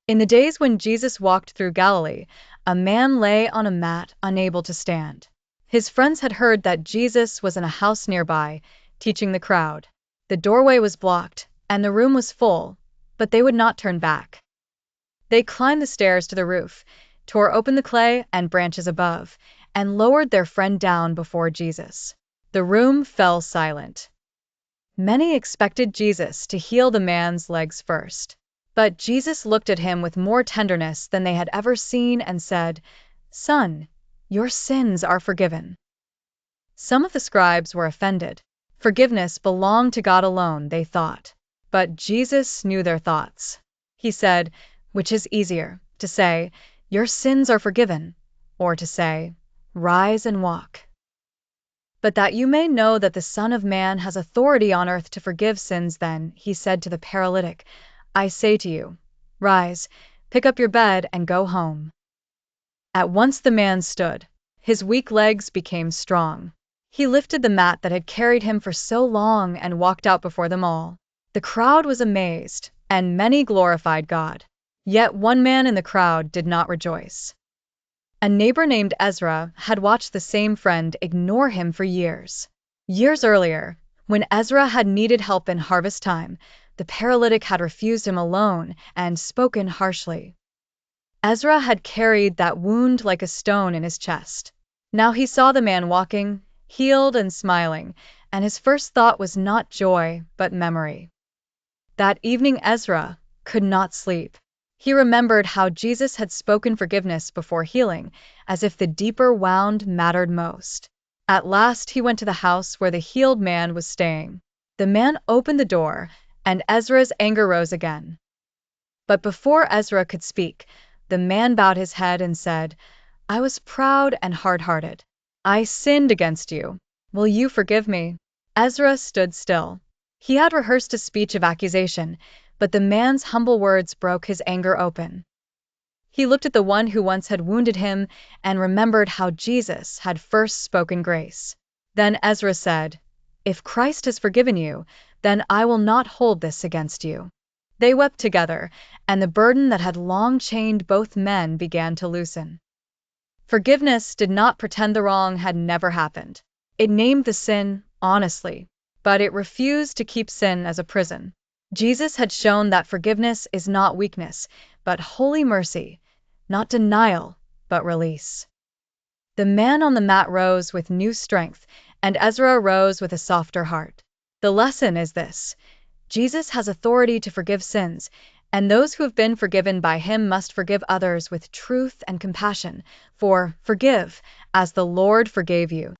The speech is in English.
In the days when Jesus walked through Galilee, a man lay on a mat, unable to stand. His friends had heard that Jesus was in a house nearby, teaching the crowd. The doorway was blocked, and the room was full, but they would not turn back. They climbed the stairs to the roof, tore open the clay and branches above, and lowered their friend down before Jesus. The room fell silent. Many expected Jesus to heal the man's legs first. But Jesus looked at him with more tenderness than they had ever seen and said, "Son, your sins are forgiven." Some of the scribes were offended. Forgiveness belonged to God alone, they thought. But Jesus knew their thoughts. He said, "Which is easier, to say, 'Your sins are forgiven,' or to say, 'Rise and walk'? But that you may know that the Son of Man has authority on earth to forgive sins, then," he said to the paralytic, "I say to you, rise, pick up your bed, and go home." At once the man stood. His weak legs became strong. He lifted the mat that had carried him for so long and walked out before them all. The crowd was amazed, and many glorified God. Yet one man in the crowd did not rejoice. A neighbor named Ezra had watched the same friend ignore him for years. Years earlier, when Ezra had needed help in harvest time, the paralytic had refused him alone and spoken harshly. Ezra had carried that wound like a stone in his chest. Now he saw the man walking, healed and smiling, and his first thought was not joy, but memory. That evening Ezra could not sleep. He remembered how Jesus had spoken forgiveness before healing, as if the deeper wound mattered most. At last he went to the house where the healed man was staying. The man opened the door, and Ezra's anger rose again. But before Ezra could speak, the man bowed his head and said, "I was proud and hard-hearted. I sinned against you. Will you forgive me?" Ezra stood still. He had rehearsed a speech of accusation, but the man's humble words broke his anger open. He looked at the one who once had wounded him and remembered how Jesus had first spoken grace. Then Ezra said, "If Christ has forgiven you, then I will not hold this against you." They wept together, and the burden that had long chained both men began to loosen. Forgiveness did not pretend the wrong had never happened. It named the sin, honestly, but it refused to keep sin as a prison. Jesus had shown that forgiveness is not weakness, but holy mercy, not denial, but release. The man on the mat rose with new strength, and Ezra rose with a softer heart. The lesson is this: Jesus has authority to forgive sins, and those who have been forgiven by him must forgive others with truth and compassion, for forgive as the Lord forgave you.